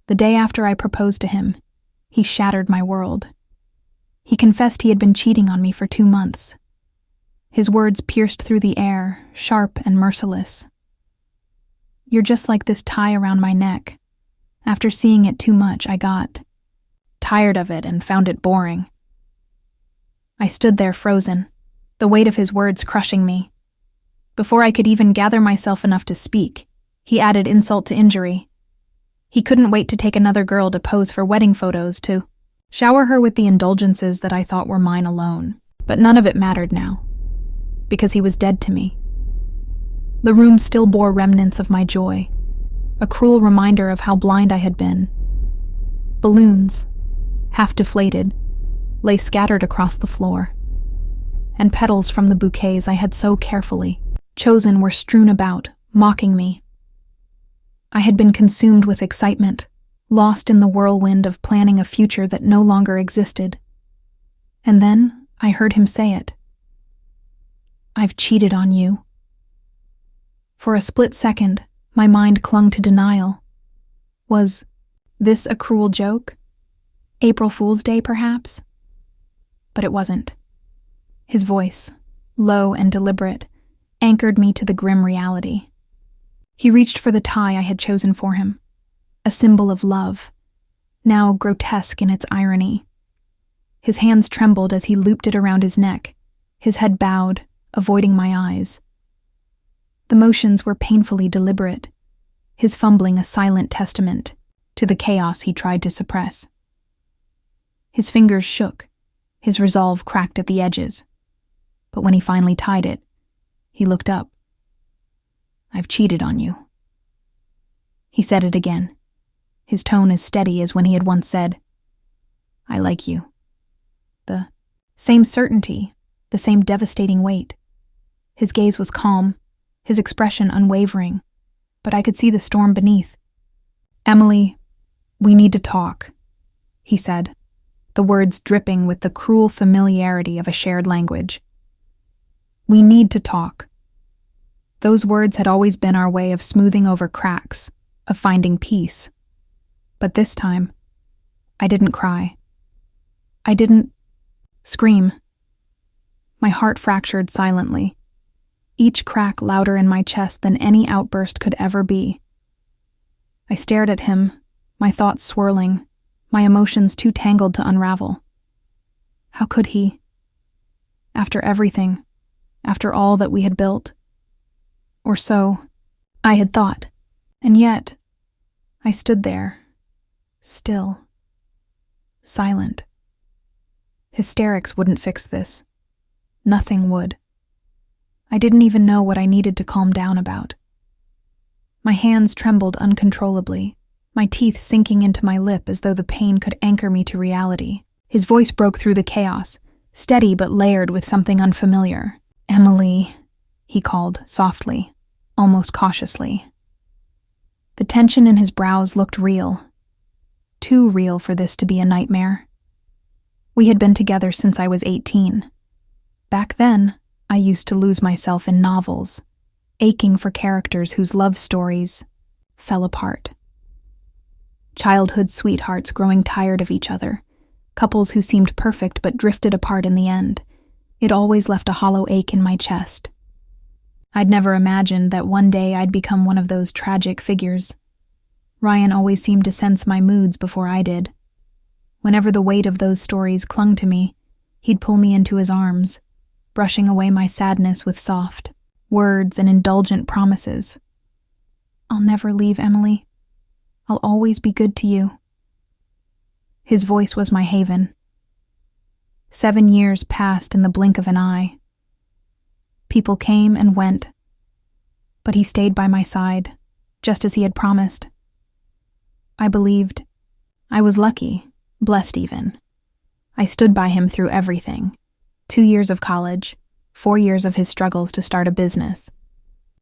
The day after I proposed to him, he shattered my world. He confessed he had been cheating on me for 2 months. His words pierced through the air, sharp and merciless. "You're just like this tie around my neck. After seeing it too much, I got tired of it and found it boring." I stood there frozen, the weight of his words crushing me. Before I could even gather myself enough to speak, he added insult to injury. He couldn't wait to take another girl to pose for wedding photos, to shower her with the indulgences that I thought were mine alone. But none of it mattered now, because he was dead to me. The room still bore remnants of my joy, a cruel reminder of how blind I had been. Balloons, half deflated, lay scattered across the floor, and petals from the bouquets I had so carefully chosen were strewn about, mocking me. I had been consumed with excitement, lost in the whirlwind of planning a future that no longer existed. And then I heard him say it. "I've cheated on you." For a split second, my mind clung to denial. Was this a cruel joke? April Fool's Day, perhaps? But it wasn't. His voice, low and deliberate, anchored me to the grim reality. He reached for the tie I had chosen for him, a symbol of love, now grotesque in its irony. His hands trembled as he looped it around his neck, his head bowed, avoiding my eyes. The motions were painfully deliberate, his fumbling a silent testament to the chaos he tried to suppress. His fingers shook, his resolve cracked at the edges. But when he finally tied it, he looked up. "I've cheated on you." He said it again, his tone as steady as when he had once said, "I like you." The same certainty, the same devastating weight. His gaze was calm, his expression unwavering, but I could see the storm beneath. "Emily, we need to talk," he said, the words dripping with the cruel familiarity of a shared language. "We need to talk." Those words had always been our way of smoothing over cracks, of finding peace. But this time, I didn't cry. I didn't scream. My heart fractured silently, each crack louder in my chest than any outburst could ever be. I stared at him, my thoughts swirling, my emotions too tangled to unravel. How could he? After everything, after all that we had built. Or so I had thought, and yet I stood there, still, silent. Hysterics wouldn't fix this. Nothing would. I didn't even know what I needed to calm down about. My hands trembled uncontrollably, my teeth sinking into my lip as though the pain could anchor me to reality. His voice broke through the chaos, steady but layered with something unfamiliar. "Emily," he called softly, almost cautiously. The tension in his brows looked real. Too real for this to be a nightmare. We had been together since I was 18. Back then, I used to lose myself in novels, aching for characters whose love stories fell apart. Childhood sweethearts growing tired of each other, couples who seemed perfect but drifted apart in the end. It always left a hollow ache in my chest. I'd never imagined that one day I'd become one of those tragic figures. Ryan always seemed to sense my moods before I did. Whenever the weight of those stories clung to me, he'd pull me into his arms, brushing away my sadness with soft words and indulgent promises. "I'll never leave, Emily. I'll always be good to you." His voice was my haven. 7 years passed in the blink of an eye. People came and went, but he stayed by my side, just as he had promised. I believed. I was lucky, blessed even. I stood by him through everything. 2 years of college, 4 years of his struggles to start a business.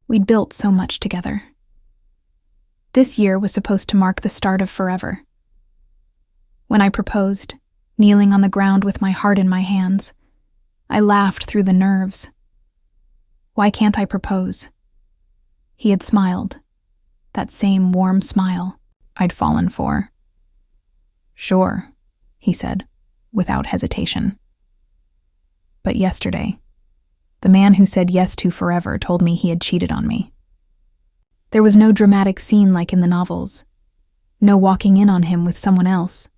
We'd built so much together. This year was supposed to mark the start of forever. When I proposed, kneeling on the ground with my heart in my hands, I laughed through the nerves. Why can't I propose? He had smiled, that same warm smile I'd fallen for. Sure, he said, without hesitation. But yesterday, the man who said yes to forever told me he had cheated on me. There was no dramatic scene like in the novels. No walking in on him with someone else.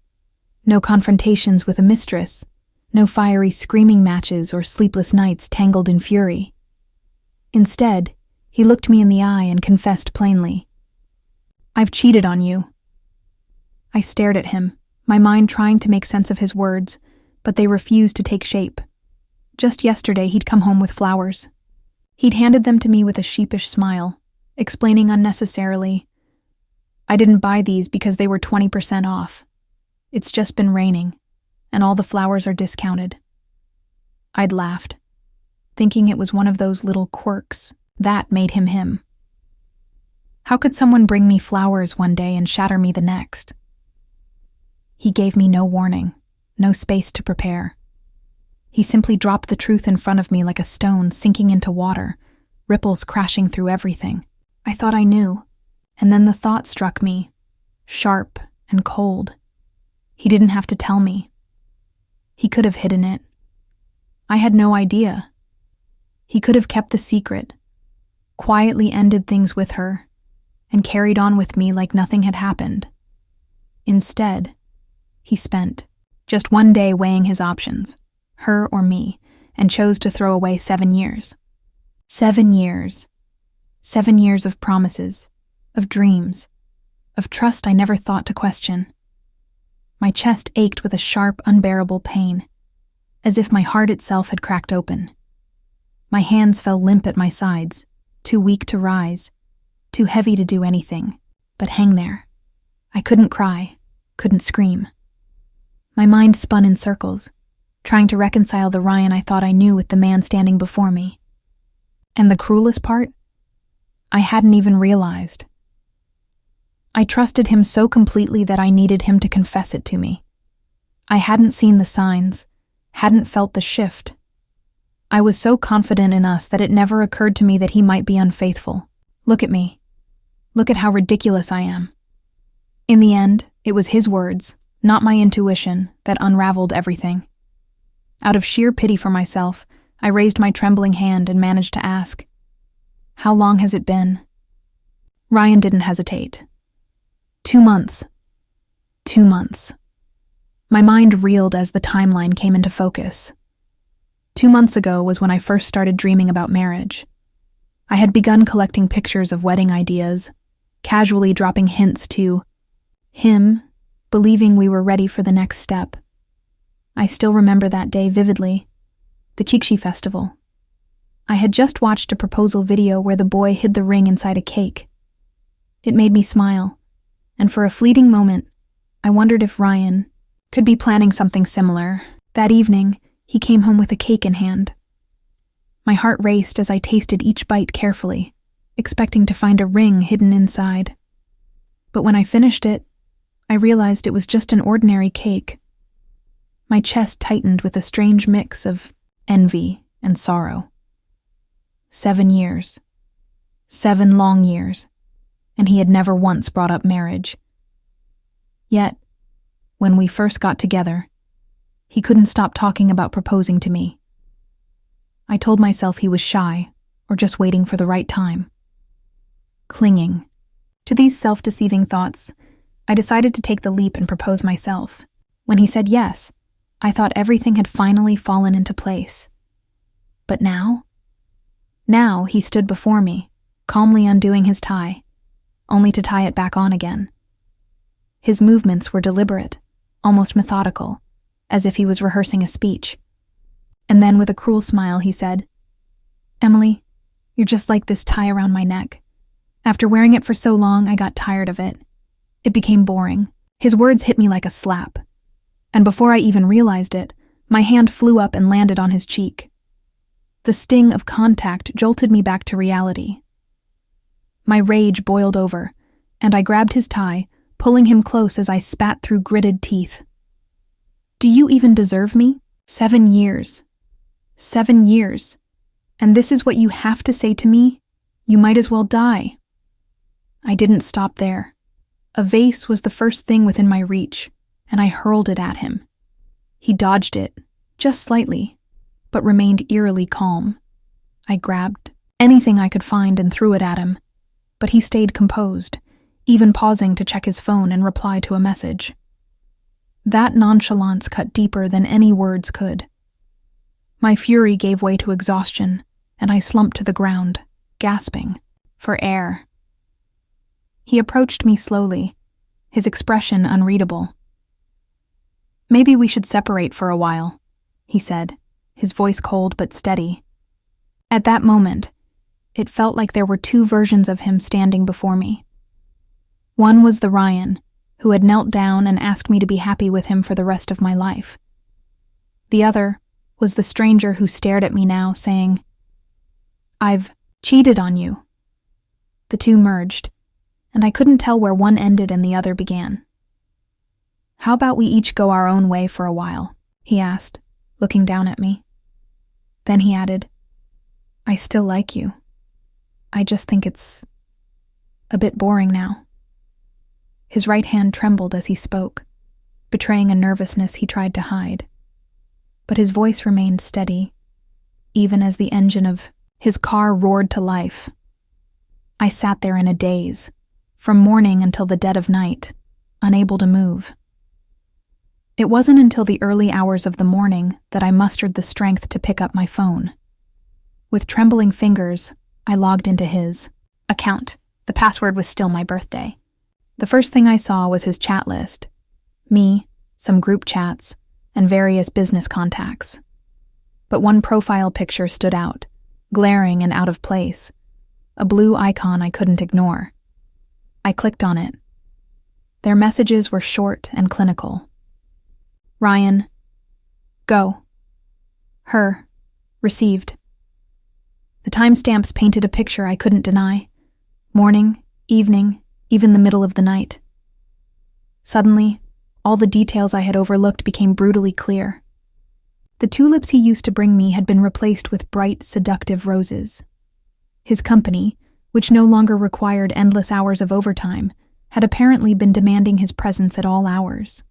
No confrontations with a mistress. No fiery screaming matches or sleepless nights tangled in fury. Instead, he looked me in the eye and confessed plainly. I've cheated on you. I stared at him, my mind trying to make sense of his words, but they refused to take shape. Just yesterday, he'd come home with flowers. He'd handed them to me with a sheepish smile, explaining unnecessarily, I didn't buy these because they were 20% off. It's just been raining, and all the flowers are discounted. I'd laughed, thinking it was one of those little quirks that made him him. How could someone bring me flowers one day and shatter me the next? He gave me no warning, no space to prepare. He simply dropped the truth in front of me like a stone sinking into water, ripples crashing through everything. I thought I knew, and then the thought struck me, sharp and cold. He didn't have to tell me. He could have hidden it. I had no idea. He could have kept the secret, quietly ended things with her, and carried on with me like nothing had happened. Instead, he spent just one day weighing his options, her or me, and chose to throw away 7 years. 7 years. 7 years of promises, of dreams, of trust I never thought to question. My chest ached with a sharp, unbearable pain, as if my heart itself had cracked open. My hands fell limp at my sides, too weak to rise, too heavy to do anything, but hang there. I couldn't cry, couldn't scream. My mind spun in circles, trying to reconcile the Ryan I thought I knew with the man standing before me. And the cruelest part? I hadn't even realized. I trusted him so completely that I needed him to confess it to me. I hadn't seen the signs, hadn't felt the shift. I was so confident in us that it never occurred to me that he might be unfaithful. Look at me. Look at how ridiculous I am. In the end, it was his words, not my intuition, that unraveled everything. Out of sheer pity for myself, I raised my trembling hand and managed to ask, "How long has it been?" Ryan didn't hesitate. 2 months. 2 months. My mind reeled as the timeline came into focus. 2 months ago was when I first started dreaming about marriage. I had begun collecting pictures of wedding ideas, casually dropping hints to him, believing we were ready for the next step. I still remember that day vividly, the Chikshi festival. I had just watched a proposal video where the boy hid the ring inside a cake. It made me smile, and for a fleeting moment, I wondered if Ryan could be planning something similar. That evening, he came home with a cake in hand. My heart raced as I tasted each bite carefully, expecting to find a ring hidden inside. But when I finished it, I realized it was just an ordinary cake. My chest tightened with a strange mix of envy and sorrow. 7 years. 7 long years, and he had never once brought up marriage. Yet, when we first got together, he couldn't stop talking about proposing to me. I told myself he was shy, or just waiting for the right time. Clinging to these self-deceiving thoughts, I decided to take the leap and propose myself. When he said yes, I thought everything had finally fallen into place. But now he stood before me, calmly undoing his tie, only to tie it back on again. His movements were deliberate, almost methodical, as if he was rehearsing a speech. And then with a cruel smile he said, "Emily, you're just like this tie around my neck. After wearing it for so long, I got tired of it. It became boring." His words hit me like a slap, and before I even realized it, my hand flew up and landed on his cheek. The sting of contact jolted me back to reality. My rage boiled over, and I grabbed his tie, pulling him close as I spat through gritted teeth. "Do you even deserve me? 7 years. 7 years. And this is what you have to say to me? You might as well die." I didn't stop there. A vase was the first thing within my reach, and I hurled it at him. He dodged it, just slightly, but remained eerily calm. I grabbed anything I could find and threw it at him, but he stayed composed, even pausing to check his phone and reply to a message. That nonchalance cut deeper than any words could. My fury gave way to exhaustion, and I slumped to the ground, gasping for air. He approached me slowly, his expression unreadable. "Maybe we should separate for a while," he said, his voice cold but steady. At that moment, it felt like there were two versions of him standing before me. One was the Ryan, who had knelt down and asked me to be happy with him for the rest of my life. The other was the stranger who stared at me now, saying, "I've cheated on you." The two merged, and I couldn't tell where one ended and the other began. "How about we each go our own way for a while?" he asked, looking down at me. Then he added, "I still like you. I just think it's a bit boring now." His right hand trembled as he spoke, betraying a nervousness he tried to hide. But his voice remained steady, even as the engine of his car roared to life. I sat there in a daze, from morning until the dead of night, unable to move. It wasn't until the early hours of the morning that I mustered the strength to pick up my phone. With trembling fingers, I logged into his account. The password was still my birthday. The first thing I saw was his chat list. Me, some group chats, and various business contacts. But one profile picture stood out, glaring and out of place, a blue icon I couldn't ignore. I clicked on it. Their messages were short and clinical. Ryan, go. Her, received. The timestamps painted a picture I couldn't deny. Morning, evening, even the middle of the night. Suddenly, all the details I had overlooked became brutally clear. The tulips he used to bring me had been replaced with bright, seductive roses. His company, which no longer required endless hours of overtime, had apparently been demanding his presence at all hours.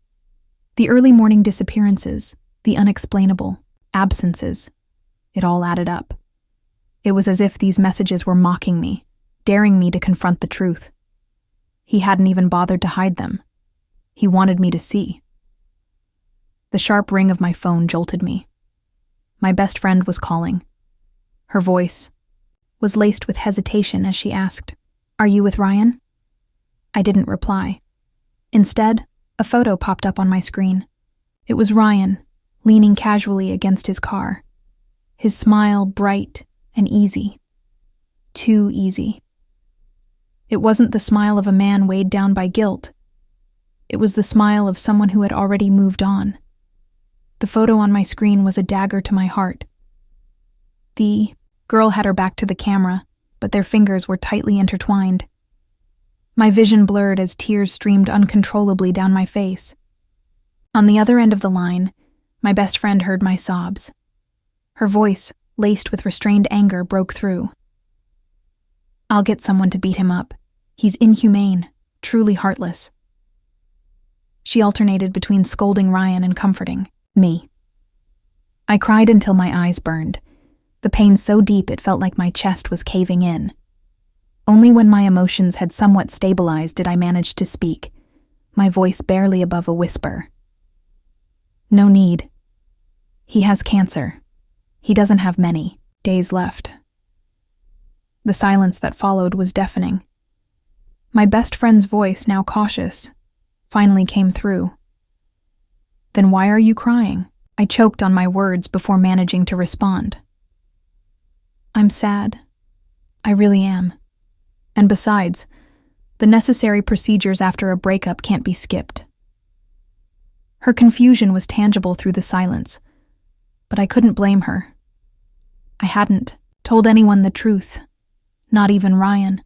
The early morning disappearances, the unexplainable, absences, it all added up. It was as if these messages were mocking me, daring me to confront the truth. He hadn't even bothered to hide them. He wanted me to see. The sharp ring of my phone jolted me. My best friend was calling. Her voice was laced with hesitation as she asked, "Are you with Ryan?" I didn't reply. Instead, a photo popped up on my screen. It was Ryan, leaning casually against his car, his smile bright and easy. Too easy. It wasn't the smile of a man weighed down by guilt. It was the smile of someone who had already moved on. The photo on my screen was a dagger to my heart. The girl had her back to the camera, but their fingers were tightly intertwined. My vision blurred as tears streamed uncontrollably down my face. On the other end of the line, my best friend heard my sobs. Her voice, laced with restrained anger, broke through. "I'll get someone to beat him up. He's inhumane, truly heartless." She alternated between scolding Ryan and comforting me. I cried until my eyes burned, the pain so deep it felt like my chest was caving in. Only when my emotions had somewhat stabilized did I manage to speak, my voice barely above a whisper. "No need. He has cancer. He doesn't have many days left." The silence that followed was deafening. My best friend's voice, now cautious, finally came through. "Then why are you crying?" I choked on my words before managing to respond. "I'm sad. I really am. And besides, the necessary procedures after a breakup can't be skipped." Her confusion was tangible through the silence, but I couldn't blame her. I hadn't told anyone the truth, not even Ryan.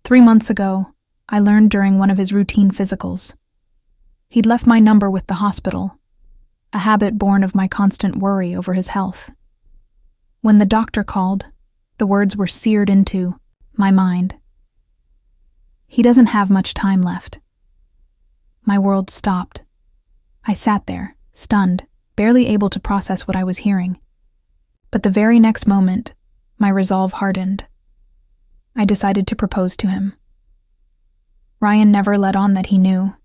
3 months ago, I learned during one of his routine physicals. He'd left my number with the hospital, a habit born of my constant worry over his health. When the doctor called, the words were seared into my mind. "He doesn't have much time left." My world stopped, I sat there, stunned, barely able to process what I was hearing. But the very next moment, my resolve hardened. I decided to propose to him. Ryan never let on that he knew.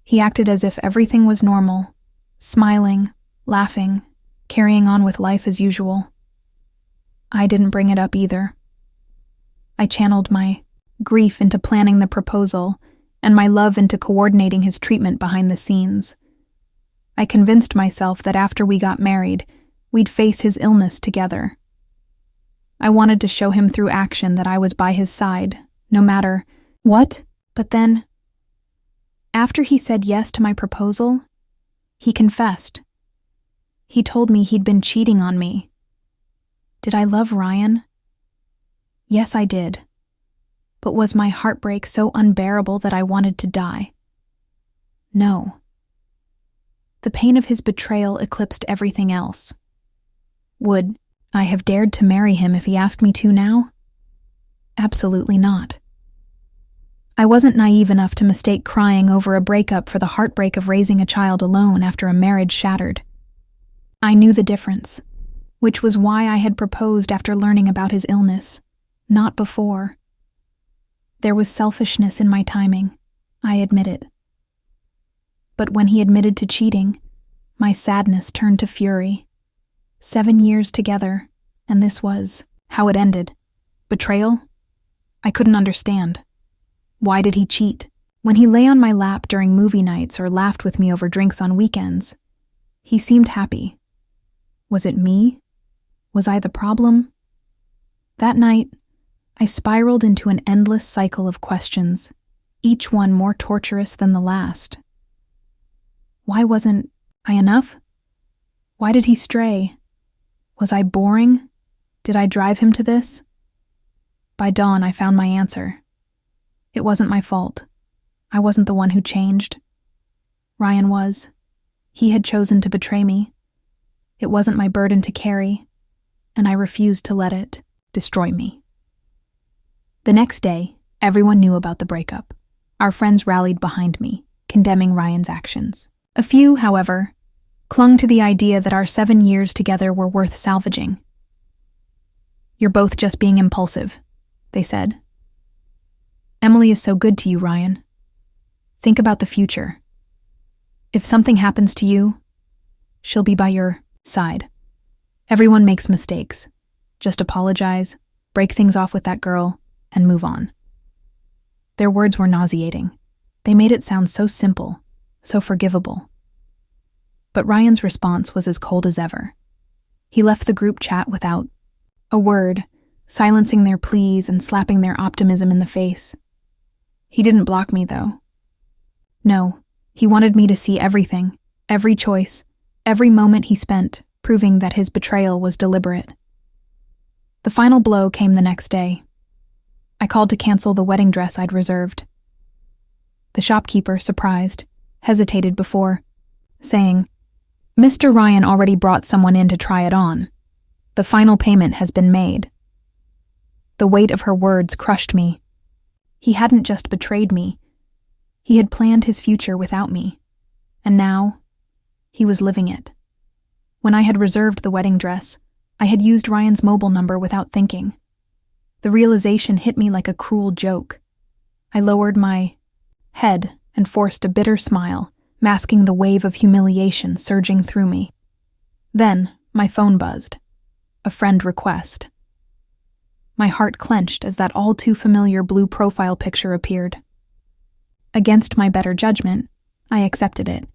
He acted as if everything was normal, smiling, laughing, carrying on with life as usual. I didn't bring it up either. I channeled my grief into planning the proposal and my love into coordinating his treatment behind the scenes. I convinced myself that after we got married, we'd face his illness together. I wanted to show him through action that I was by his side, no matter what. But then, after he said yes to my proposal, he confessed. He told me he'd been cheating on me. Did I love Ryan? Yes, I did. But was my heartbreak so unbearable that I wanted to die? No. The pain of his betrayal eclipsed everything else. Would I have dared to marry him if he asked me to now? Absolutely not. I wasn't naive enough to mistake crying over a breakup for the heartbreak of raising a child alone after a marriage shattered. I knew the difference, which was why I had proposed after learning about his illness, not before. There was selfishness in my timing, I admit it. But when he admitted to cheating, my sadness turned to fury. 7 years together, and this was how it ended. Betrayal? I couldn't understand. Why did he cheat? When he lay on my lap during movie nights or laughed with me over drinks on weekends, he seemed happy. Was it me? Was I the problem? That night, I spiraled into an endless cycle of questions, each one more torturous than the last. Why wasn't I enough? Why did he stray? Was I boring? Did I drive him to this? By dawn, I found my answer. It wasn't my fault. I wasn't the one who changed. Ryan was. He had chosen to betray me. It wasn't my burden to carry, and I refused to let it destroy me. The next day, everyone knew about the breakup. Our friends rallied behind me, condemning Ryan's actions. A few, however, clung to the idea that our 7 years together were worth salvaging. "You're both just being impulsive," they said. "Emily is so good to you, Ryan. Think about the future. If something happens to you, she'll be by your side. Everyone makes mistakes. Just apologize, break things off with that girl, and move on." Their words were nauseating. They made it sound so simple, so forgivable. But Ryan's response was as cold as ever. He left the group chat without a word, silencing their pleas and slapping their optimism in the face. He didn't block me, though. No, he wanted me to see everything, every choice, every moment he spent, proving that his betrayal was deliberate. The final blow came the next day. I called to cancel the wedding dress I'd reserved. The shopkeeper, surprised, hesitated before saying, "Mr. Ryan already brought someone in to try it on. The final payment has been made." The weight of her words crushed me. He hadn't just betrayed me. He had planned his future without me. And now, he was living it. When I had reserved the wedding dress, I had used Ryan's mobile number without thinking. The realization hit me like a cruel joke. I lowered my head and forced a bitter smile, masking the wave of humiliation surging through me. Then, my phone buzzed. A friend request. My heart clenched as that all-too-familiar blue profile picture appeared. Against my better judgment, I accepted it.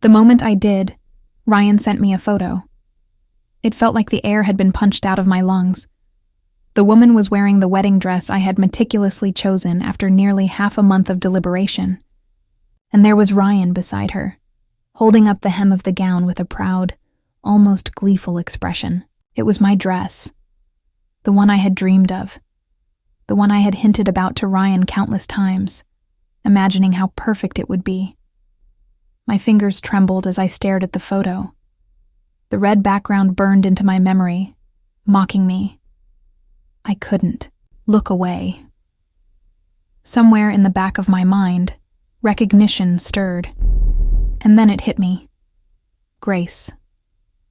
The moment I did, Ryan sent me a photo. It felt like the air had been punched out of my lungs. The woman was wearing the wedding dress I had meticulously chosen after nearly half a month of deliberation. And there was Ryan beside her, holding up the hem of the gown with a proud, almost gleeful expression. It was my dress. The one I had dreamed of. The one I had hinted about to Ryan countless times, imagining how perfect it would be. My fingers trembled as I stared at the photo. The red background burned into my memory, mocking me. I couldn't look away. Somewhere in the back of my mind, recognition stirred. And then it hit me. Grace.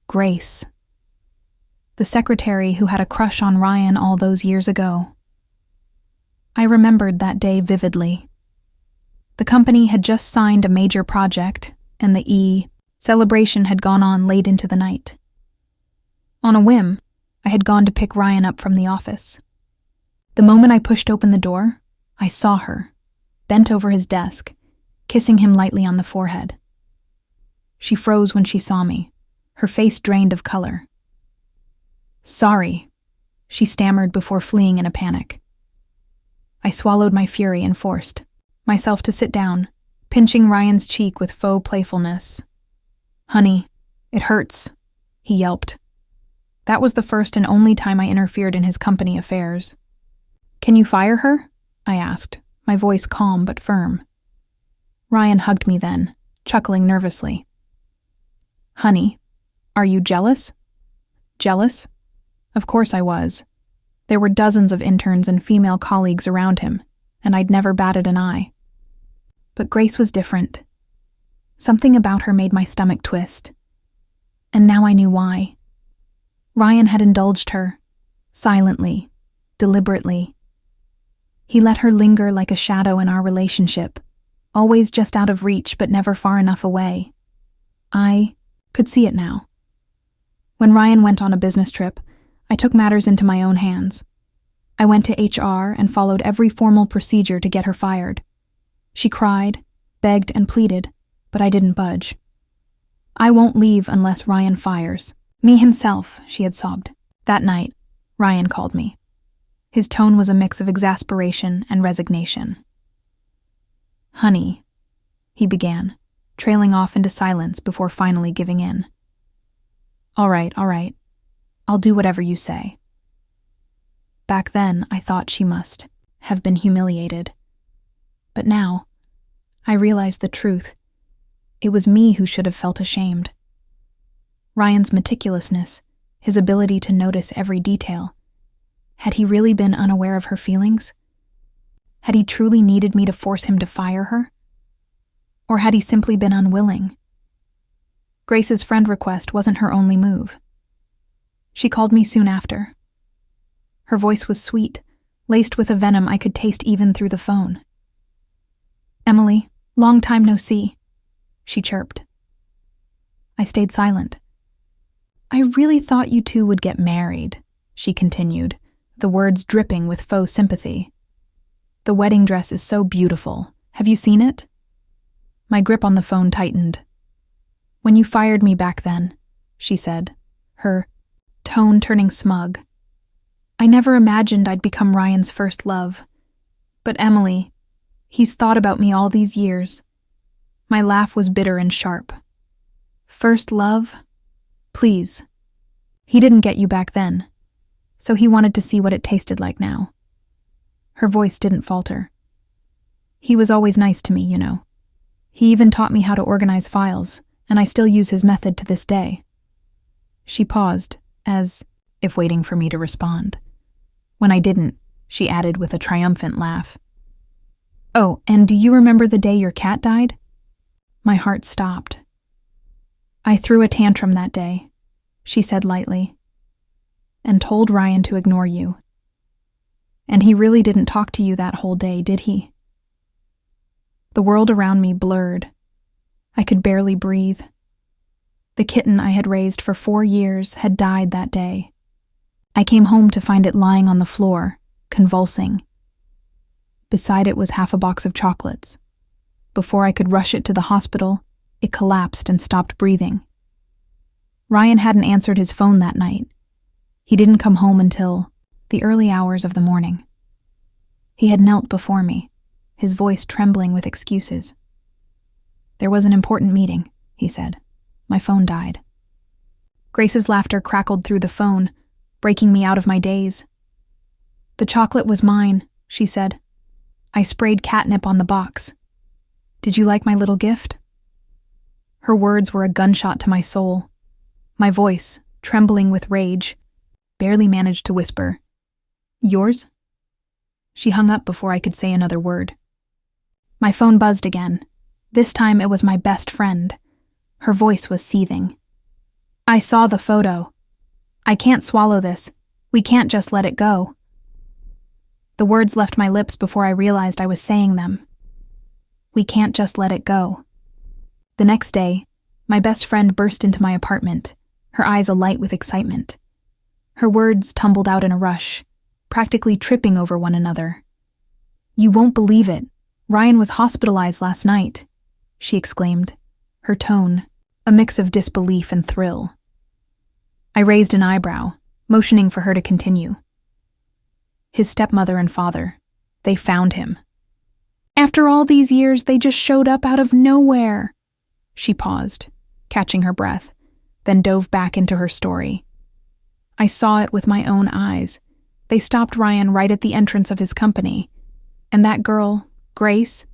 Grace. The secretary who had a crush on Ryan all those years ago. I remembered that day vividly. The company had just signed a major project, and the celebration had gone on late into the night. On a whim, I had gone to pick Ryan up from the office. The moment I pushed open the door, I saw her, bent over his desk, kissing him lightly on the forehead. She froze when she saw me, her face drained of color. "Sorry," she stammered before fleeing in a panic. I swallowed my fury and forced myself to sit down, pinching Ryan's cheek with faux playfulness. "Honey, it hurts," he yelped. That was the first and only time I interfered in his company affairs. "Can you fire her?" I asked, my voice calm but firm. Ryan hugged me then, chuckling nervously. "Honey, are you jealous?" Jealous? Of course I was. There were dozens of interns and female colleagues around him, and I'd never batted an eye. But Grace was different. Something about her made my stomach twist. And now I knew why. Ryan had indulged her, silently, deliberately. He let her linger like a shadow in our relationship, always just out of reach but never far enough away. I could see it now. When Ryan went on a business trip, I took matters into my own hands. I went to HR and followed every formal procedure to get her fired. She cried, begged, and pleaded, but I didn't budge. "I won't leave unless Ryan fires. Me himself," she had sobbed. That night, Ryan called me. His tone was a mix of exasperation and resignation. "Honey," he began, trailing off into silence before finally giving in. All right. I'll do whatever you say." Back then, I thought she must have been humiliated. But now, I realized the truth. It was me who should have felt ashamed. Ryan's meticulousness, his ability to notice every detail. Had he really been unaware of her feelings? Had he truly needed me to force him to fire her? Or had he simply been unwilling? Grace's friend request wasn't her only move. She called me soon after. Her voice was sweet, laced with a venom I could taste even through the phone. "Emily, long time no see," she chirped. I stayed silent. "I really thought you two would get married," she continued, the words dripping with faux sympathy. "The wedding dress is so beautiful. Have you seen it?" My grip on the phone tightened. "When you fired me back then," she said, her tone turning smug, "I never imagined I'd become Ryan's first love. But Emily, he's thought about me all these years." My laugh was bitter and sharp. "First love? Please. He didn't get you back then, so he wanted to see what it tasted like now." Her voice didn't falter. "He was always nice to me, you know. He even taught me how to organize files, and I still use his method to this day." She paused, as if waiting for me to respond. When I didn't, she added with a triumphant laugh. "Oh, and do you remember the day your cat died?" My heart stopped. "I threw a tantrum that day," she said lightly, "and told Ryan to ignore you. And he really didn't talk to you that whole day, did he?" The world around me blurred. I could barely breathe. The kitten I had raised for 4 years had died that day. I came home to find it lying on the floor, convulsing. Beside it was half a box of chocolates. Before I could rush it to the hospital, it collapsed and stopped breathing. Ryan hadn't answered his phone that night. He didn't come home until the early hours of the morning. He had knelt before me, his voice trembling with excuses. "There was an important meeting," he said. "My phone died." Grace's laughter crackled through the phone, breaking me out of my daze. "The chocolate was mine," she said. "I sprayed catnip on the box. Did you like my little gift?" Her words were a gunshot to my soul. My voice, trembling with rage, barely managed to whisper, "Yours?" She hung up before I could say another word. My phone buzzed again. This time it was my best friend. Her voice was seething. I saw the photo. I can't swallow this. We can't just let it go. The words left my lips before I realized I was saying them. We can't just let it go. The next day, my best friend burst into my apartment, her eyes alight with excitement. Her words tumbled out in a rush, practically tripping over one another. You won't believe it. Ryan was hospitalized last night, she exclaimed, her tone a mix of disbelief and thrill. I raised an eyebrow, motioning for her to continue. His stepmother and father, they found him. After all these years, they just showed up out of nowhere. She paused, catching her breath, then dove back into her story. I saw it with my own eyes. They stopped Ryan right at the entrance of his company. And that girl, Grace,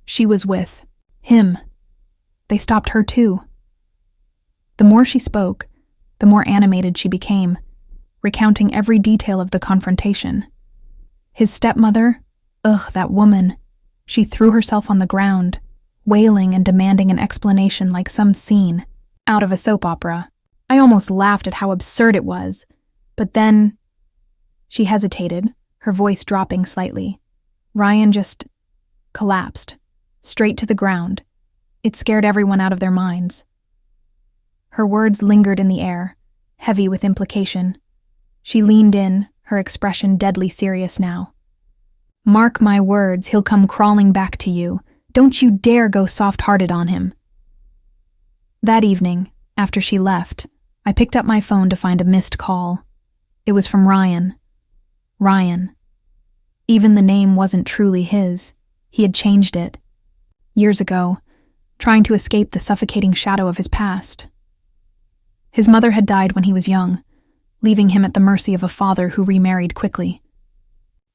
she was with him. They stopped her too. The more she spoke, the more animated she became, recounting every detail of the confrontation. His stepmother, that woman, she threw herself on the ground, wailing and demanding an explanation like some scene out of a soap opera. I almost laughed at how absurd it was, but then she hesitated, her voice dropping slightly. Ryan just collapsed, straight to the ground. It scared everyone out of their minds. Her words lingered in the air, heavy with implication. She leaned in, her expression deadly serious now. Mark my words, he'll come crawling back to you. Don't you dare go soft-hearted on him. That evening, after she left, I picked up my phone to find a missed call. It was from Ryan. Ryan. Even the name wasn't truly his. He had changed it. Years ago, trying to escape the suffocating shadow of his past. His mother had died when he was young, leaving him at the mercy of a father who remarried quickly.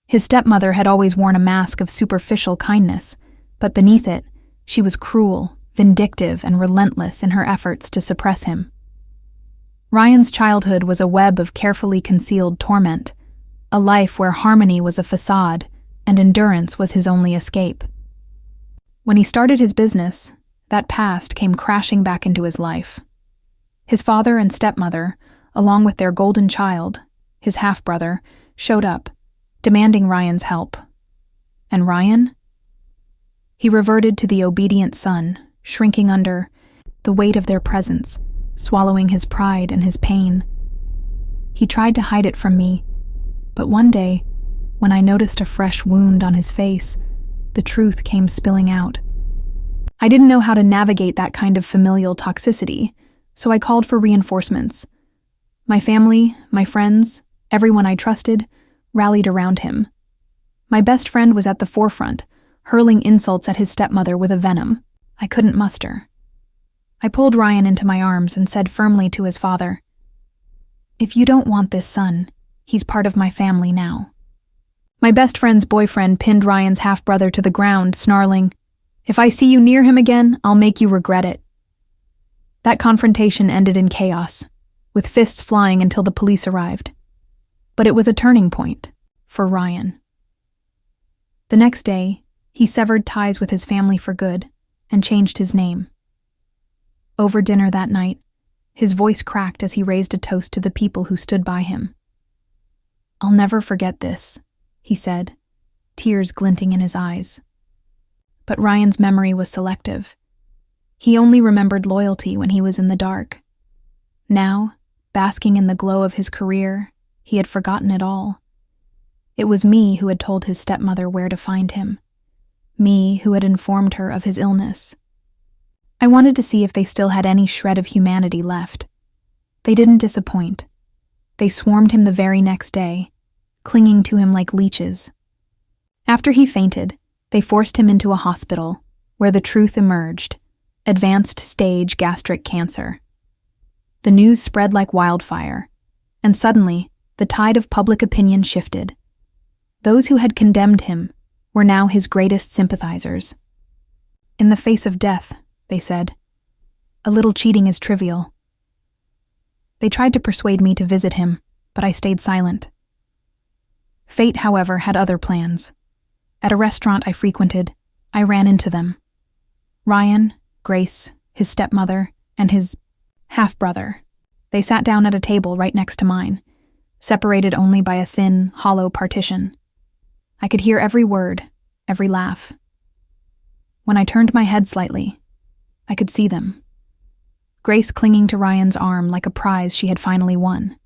His stepmother had always worn a mask of superficial kindness, but beneath it, she was cruel, vindictive, and relentless in her efforts to suppress him. Ryan's childhood was a web of carefully concealed torment, a life where harmony was a facade and endurance was his only escape. When he started his business, that past came crashing back into his life. His father and stepmother, along with their golden child, his half-brother, showed up, demanding Ryan's help. And Ryan? He reverted to the obedient son, shrinking under the weight of their presence, swallowing his pride and his pain. He tried to hide it from me, but one day, when I noticed a fresh wound on his face, the truth came spilling out. I didn't know how to navigate that kind of familial toxicity, so I called for reinforcements. My family, my friends, everyone I trusted, rallied around him. My best friend was at the forefront, hurling insults at his stepmother with a venom I couldn't muster. I pulled Ryan into my arms and said firmly to his father, "If you don't want this son, he's part of my family now." My best friend's boyfriend pinned Ryan's half-brother to the ground, snarling, "If I see you near him again, I'll make you regret it." That confrontation ended in chaos, with fists flying until the police arrived. But it was a turning point for Ryan. The next day, he severed ties with his family for good and changed his name. Over dinner that night, his voice cracked as he raised a toast to the people who stood by him. "I'll never forget this," he said, tears glinting in his eyes. But Ryan's memory was selective. He only remembered loyalty when he was in the dark. Now, basking in the glow of his career, he had forgotten it all. It was me who had told his stepmother where to find him. Me who had informed her of his illness. I wanted to see if they still had any shred of humanity left. They didn't disappoint. They swarmed him the very next day, clinging to him like leeches. After he fainted, they forced him into a hospital, where the truth emerged: advanced stage gastric cancer. The news spread like wildfire, and suddenly, the tide of public opinion shifted. Those who had condemned him were now his greatest sympathizers. In the face of death, they said, a little cheating is trivial. They tried to persuade me to visit him, but I stayed silent. Fate, however, had other plans. At a restaurant I frequented, I ran into them. Ryan, Grace, his stepmother, and his half-brother. They sat down at a table right next to mine, separated only by a thin, hollow partition. I could hear every word, every laugh. When I turned my head slightly, I could see them. Grace clinging to Ryan's arm like a prize she had finally won.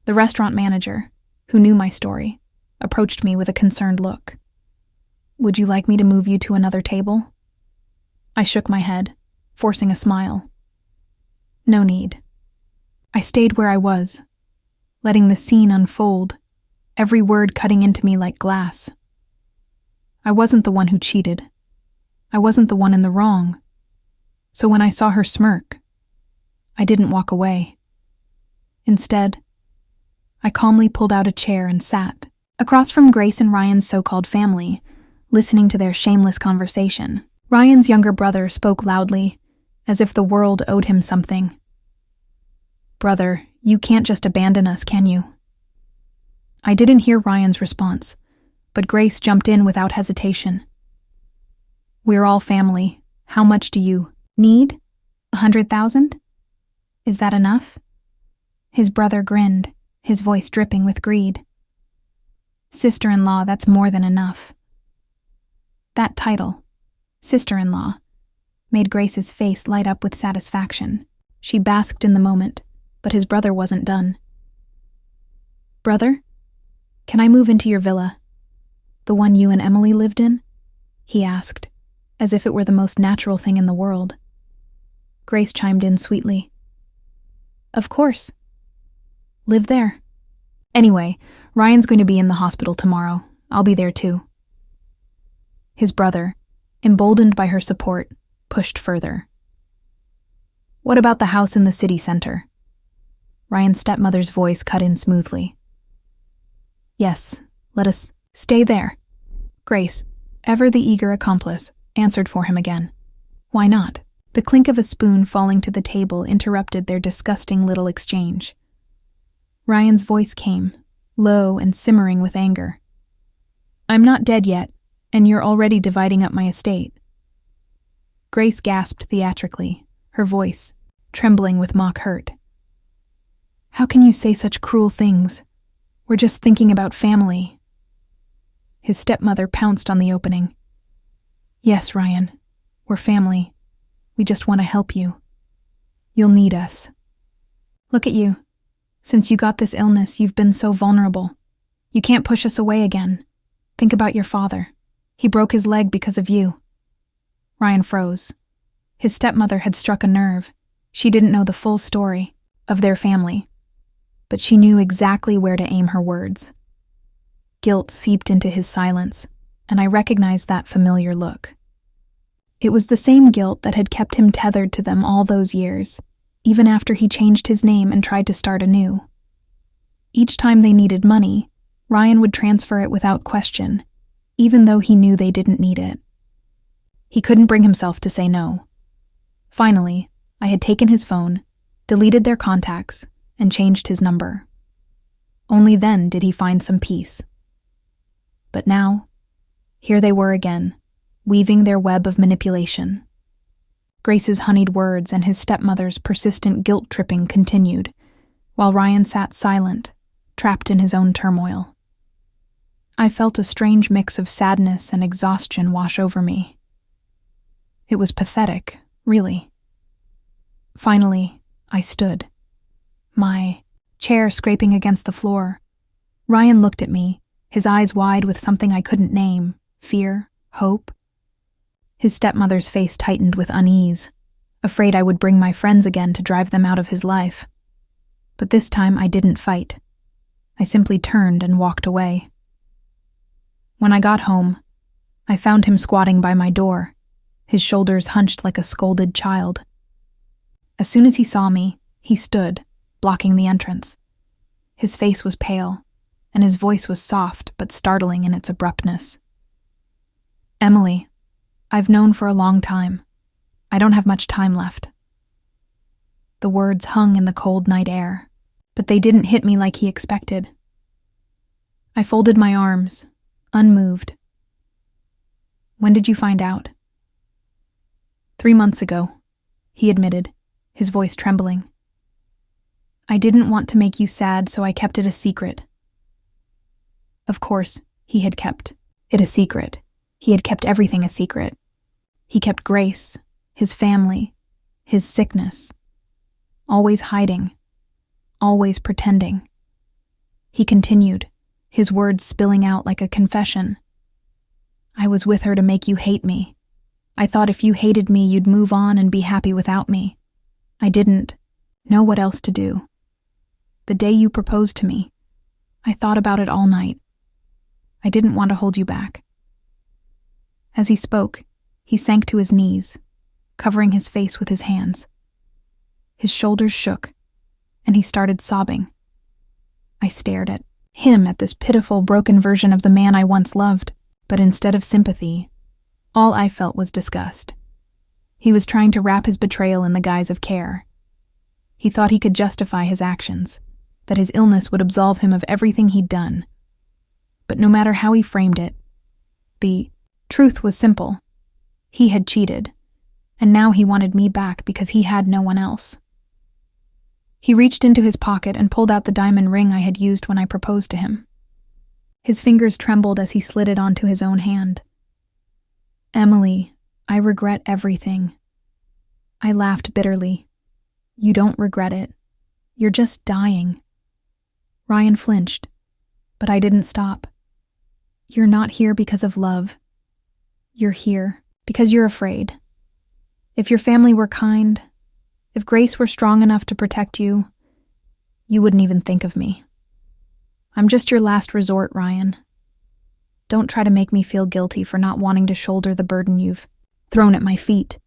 The restaurant manager, who knew my story, approached me with a concerned look. "Would you like me to move you to another table?" I shook my head, forcing a smile. No need. I stayed where I was, letting the scene unfold, every word cutting into me like glass. I wasn't the one who cheated. I wasn't the one in the wrong. So when I saw her smirk, I didn't walk away. Instead, I calmly pulled out a chair and sat, across from Grace and Ryan's so-called family, listening to their shameless conversation. Ryan's younger brother spoke loudly, as if the world owed him something. "Brother, you can't just abandon us, can you?" I didn't hear Ryan's response, but Grace jumped in without hesitation. "We're all family. How much do you need? 100,000? Is that enough?" His brother grinned, his voice dripping with greed. "Sister-in-law, that's more than enough." That title, sister-in-law, made Grace's face light up with satisfaction. She basked in the moment, but his brother wasn't done. "Brother, can I move into your villa? The one you and Emily lived in?" he asked, as if it were the most natural thing in the world. Grace chimed in sweetly. "Of course. Live there. Anyway, Ryan's going to be in the hospital tomorrow. I'll be there too." His brother, emboldened by her support, pushed further. "What about the house in the city center?" Ryan's stepmother's voice cut in smoothly. "Yes, let us stay there." Grace, ever the eager accomplice, answered for him again. "Why not?" The clink of a spoon falling to the table interrupted their disgusting little exchange. Ryan's voice came, low and simmering with anger. "I'm not dead yet, and you're already dividing up my estate." Grace gasped theatrically, her voice trembling with mock hurt. "How can you say such cruel things? We're just thinking about family." His stepmother pounced on the opening. "Yes, Ryan, we're family. We just want to help you. You'll need us. Look at you. Since you got this illness, you've been so vulnerable. You can't push us away again. Think about your father. He broke his leg because of you." Ryan froze. His stepmother had struck a nerve. She didn't know the full story of their family, but she knew exactly where to aim her words. Guilt seeped into his silence, and I recognized that familiar look. It was the same guilt that had kept him tethered to them all those years, even after he changed his name and tried to start anew. Each time they needed money, Ryan would transfer it without question, even though he knew they didn't need it. He couldn't bring himself to say no. Finally, I had taken his phone, deleted their contacts, and changed his number. Only then did he find some peace. But now, here they were again, weaving their web of manipulation. Grace's honeyed words and his stepmother's persistent guilt-tripping continued, while Ryan sat silent, trapped in his own turmoil. I felt a strange mix of sadness and exhaustion wash over me. It was pathetic, really. Finally, I stood, my chair scraping against the floor. Ryan looked at me, his eyes wide with something I couldn't name, fear, hope. His stepmother's face tightened with unease, afraid I would bring my friends again to drive them out of his life. But this time I didn't fight. I simply turned and walked away. When I got home, I found him squatting by my door, his shoulders hunched like a scolded child. As soon as he saw me, he stood, blocking the entrance. His face was pale, and his voice was soft but startling in its abruptness. "Emily, I've known for a long time. I don't have much time left." The words hung in the cold night air, but they didn't hit me like he expected. I folded my arms, unmoved. "When did you find out?" 3 months ago, he admitted, his voice trembling. I didn't want to make you sad, so I kept it a secret. Of course, he had kept it a secret. He had kept everything a secret. He kept Grace, his family, his sickness. Always hiding. Always pretending. He continued, his words spilling out like a confession. I was with her to make you hate me. I thought if you hated me, you'd move on and be happy without me. I didn't know what else to do. The day you proposed to me, I thought about it all night. I didn't want to hold you back. As he spoke, he sank to his knees, covering his face with his hands. His shoulders shook, and he started sobbing. I stared at him, at this pitiful, broken version of the man I once loved, but instead of sympathy, all I felt was disgust. He was trying to wrap his betrayal in the guise of care. He thought he could justify his actions, that his illness would absolve him of everything he'd done. But no matter how he framed it, the truth was simple. He had cheated, and now he wanted me back because he had no one else. He reached into his pocket and pulled out the diamond ring I had used when I proposed to him. His fingers trembled as he slid it onto his own hand. Emily, I regret everything. I laughed bitterly. You don't regret it. You're just dying. Ryan flinched, but I didn't stop. You're not here because of love. You're here because you're afraid. If your family were kind, if Grace were strong enough to protect you, you wouldn't even think of me. I'm just your last resort, Ryan. Don't try to make me feel guilty for not wanting to shoulder the burden you've thrown at my feet.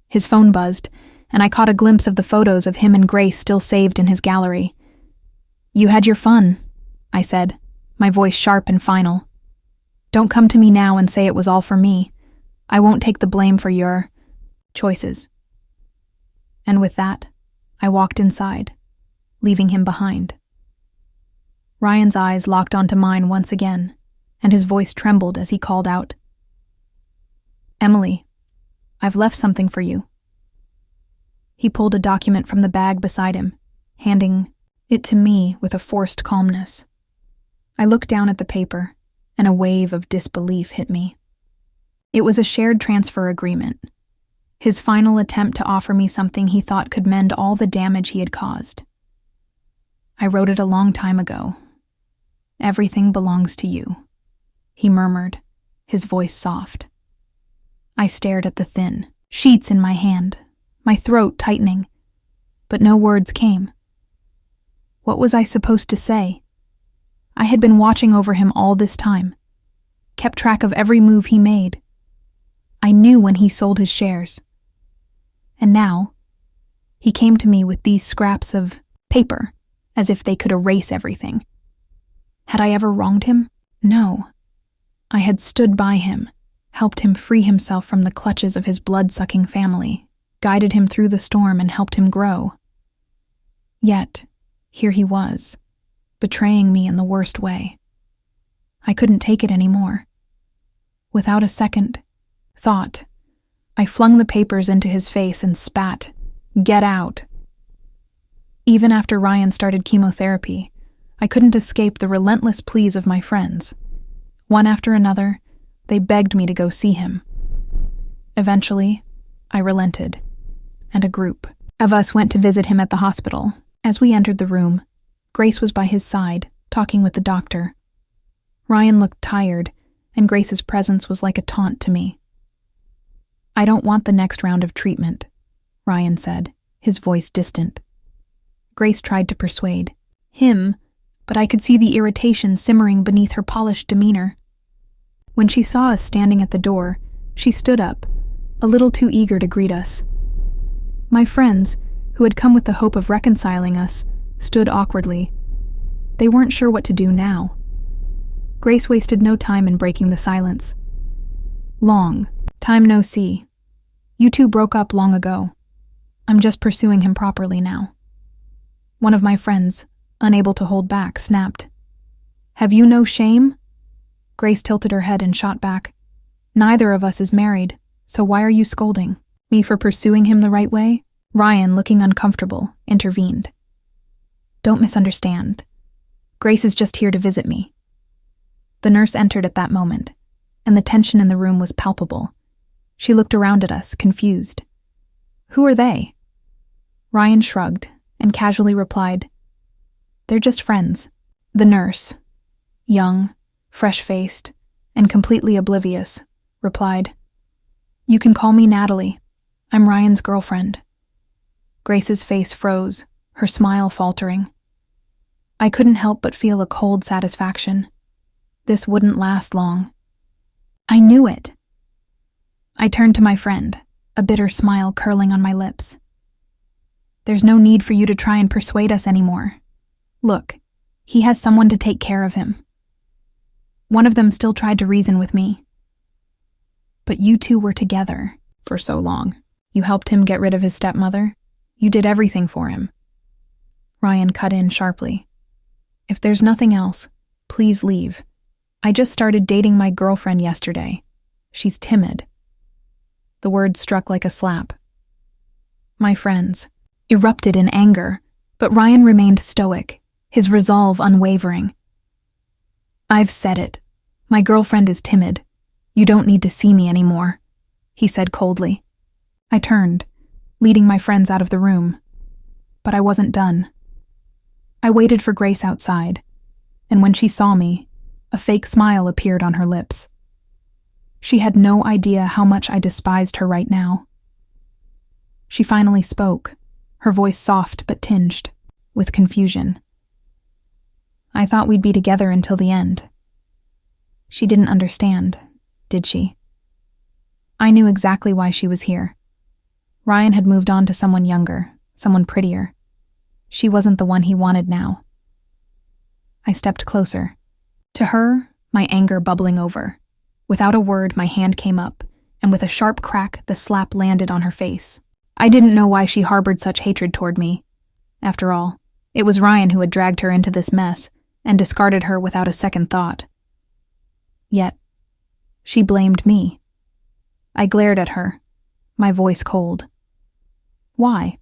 His phone buzzed, and I caught a glimpse of the photos of him and Grace still saved in his gallery. You had your fun, I said, my voice sharp and final. Don't come to me now and say it was all for me. I won't take the blame for your choices. And with that, I walked inside, leaving him behind. Ryan's eyes locked onto mine once again, and his voice trembled as he called out, Emily, I've left something for you. He pulled a document from the bag beside him, handing it to me with a forced calmness. I looked down at the paper, and a wave of disbelief hit me. It was a shared transfer agreement, his final attempt to offer me something he thought could mend all the damage he had caused. I wrote it a long time ago. Everything belongs to you, he murmured, his voice soft. I stared at the thin sheets in my hand, my throat tightening, but no words came. What was I supposed to say? I had been watching over him all this time, kept track of every move he made. I knew when he sold his shares. And now, he came to me with these scraps of paper, as if they could erase everything. Had I ever wronged him? No. I had stood by him, helped him free himself from the clutches of his blood-sucking family, guided him through the storm and helped him grow. Yet, here he was, betraying me in the worst way. I couldn't take it anymore. Without a second thought, I flung the papers into his face and spat, "Get out." Even after Ryan started chemotherapy, I couldn't escape the relentless pleas of my friends. One after another, they begged me to go see him. Eventually, I relented, and a group of us went to visit him at the hospital. As we entered the room, Grace was by his side, talking with the doctor. Ryan looked tired, and Grace's presence was like a taunt to me. I don't want the next round of treatment, Ryan said, his voice distant. Grace tried to persuade him, but I could see the irritation simmering beneath her polished demeanor. When she saw us standing at the door, she stood up, a little too eager to greet us. My friends, who had come with the hope of reconciling us, stood awkwardly. They weren't sure what to do now. Grace wasted no time in breaking the silence. Long time no see. You two broke up long ago. I'm just pursuing him properly now. One of my friends, unable to hold back, snapped. Have you no shame? Grace tilted her head and shot back. Neither of us is married, so why are you scolding? Me for pursuing him the right way? Ryan, looking uncomfortable, intervened. Don't misunderstand. Grace is just here to visit me. The nurse entered at that moment, and the tension in the room was palpable. She looked around at us, confused. Who are they? Ryan shrugged and casually replied, They're just friends. The nurse, young, fresh-faced, and completely oblivious, replied, You can call me Natalie. I'm Ryan's girlfriend. Grace's face froze, her smile faltering. I couldn't help but feel a cold satisfaction. This wouldn't last long. I knew it. I turned to my friend, a bitter smile curling on my lips. There's no need for you to try and persuade us anymore. Look, he has someone to take care of him. One of them still tried to reason with me. But you two were together for so long. You helped him get rid of his stepmother. You did everything for him. Ryan cut in sharply. If there's nothing else, please leave. I just started dating my girlfriend yesterday. She's timid. The words struck like a slap. My friends erupted in anger, but Ryan remained stoic, his resolve unwavering. I've said it. My girlfriend is timid. You don't need to see me anymore, he said coldly. I turned, leading my friends out of the room. But I wasn't done. I waited for Grace outside, and when she saw me, a fake smile appeared on her lips. She had no idea how much I despised her right now. She finally spoke, her voice soft but tinged with confusion. I thought we'd be together until the end. She didn't understand, did she? I knew exactly why she was here. Ryan had moved on to someone younger, someone prettier. She wasn't the one he wanted now. I stepped closer. To her, my anger bubbling over. Without a word, my hand came up, and with a sharp crack, the slap landed on her face. I didn't know why she harbored such hatred toward me. After all, it was Ryan who had dragged her into this mess and discarded her without a second thought. Yet, she blamed me. I glared at her, my voice cold. Why?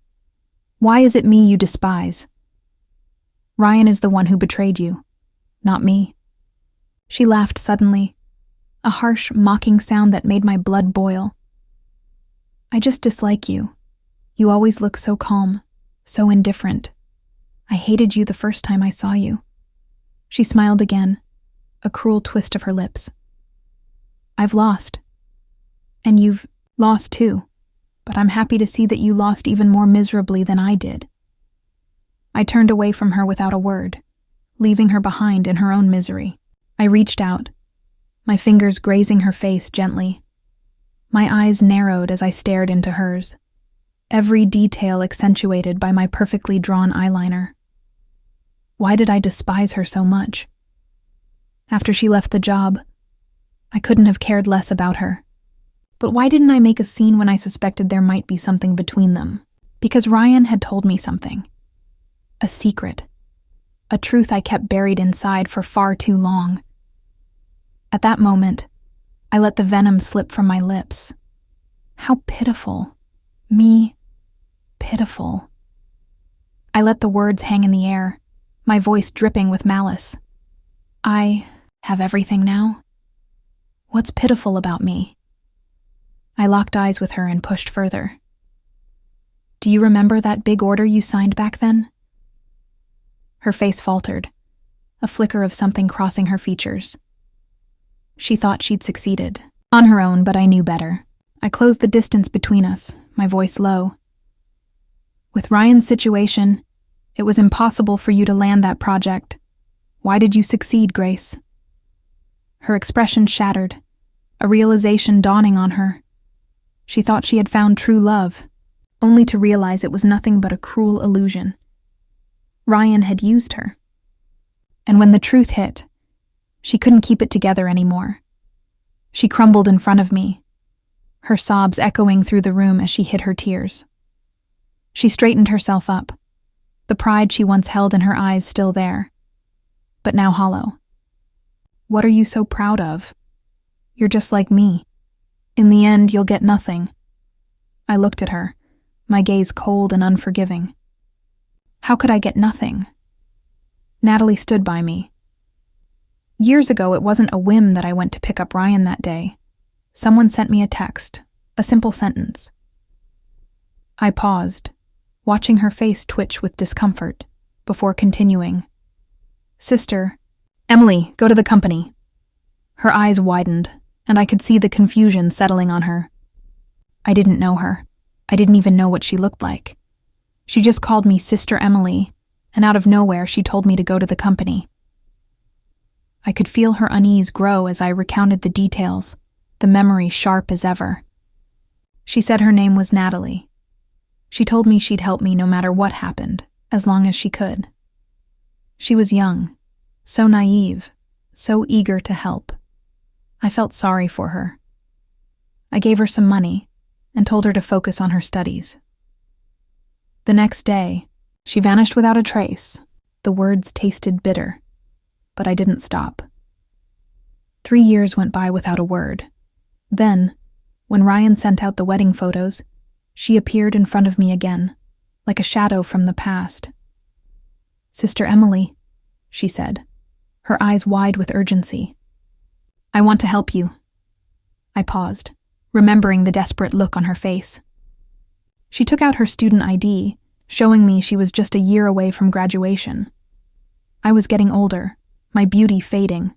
Why is it me you despise? Ryan is the one who betrayed you, not me. She laughed suddenly, a harsh, mocking sound that made my blood boil. I just dislike you. You always look so calm, so indifferent. I hated you the first time I saw you. She smiled again, a cruel twist of her lips. I've lost. And you've lost too, but I'm happy to see that you lost even more miserably than I did. I turned away from her without a word, leaving her behind in her own misery. I reached out, my fingers grazing her face gently. My eyes narrowed as I stared into hers, every detail accentuated by my perfectly drawn eyeliner. Why did I despise her so much? After she left the job, I couldn't have cared less about her. But why didn't I make a scene when I suspected there might be something between them? Because Ryan had told me something. A secret. A truth I kept buried inside for far too long. At that moment, I let the venom slip from my lips. How pitiful. Me, pitiful. I let the words hang in the air, my voice dripping with malice. I have everything now? What's pitiful about me? I locked eyes with her and pushed further. Do you remember that big order you signed back then? Her face faltered, a flicker of something crossing her features. She thought she'd succeeded. On her own, but I knew better. I closed the distance between us, my voice low. With Ryan's situation, it was impossible for you to land that project. Why did you succeed, Grace? Her expression shattered, a realization dawning on her. She thought she had found true love, only to realize it was nothing but a cruel illusion. Ryan had used her. And when the truth hit, she couldn't keep it together anymore. She crumbled in front of me, her sobs echoing through the room as she hid her tears. She straightened herself up, the pride she once held in her eyes still there, but now hollow. What are you so proud of? You're just like me. In the end, you'll get nothing. I looked at her, my gaze cold and unforgiving. How could I get nothing? Natalie stood by me. Years ago, it wasn't a whim that I went to pick up Ryan that day. Someone sent me a text, a simple sentence. I paused, watching her face twitch with discomfort, before continuing. Sister, Emily, go to the company. Her eyes widened, and I could see the confusion settling on her. I didn't know her. I didn't even know what she looked like. She just called me Sister Emily, and out of nowhere she told me to go to the company. I could feel her unease grow as I recounted the details, the memory sharp as ever. She said her name was Natalie. She told me she'd help me no matter what happened, as long as she could. She was young, so naive, so eager to help. I felt sorry for her. I gave her some money and told her to focus on her studies. The next day, she vanished without a trace. The words tasted bitter, but I didn't stop. 3 years went by without a word. Then, when Ryan sent out the wedding photos, she appeared in front of me again, like a shadow from the past. Sister Emily, she said, her eyes wide with urgency. I want to help you. I paused, remembering the desperate look on her face. She took out her student ID, showing me she was just a year away from graduation. I was getting older, my beauty fading.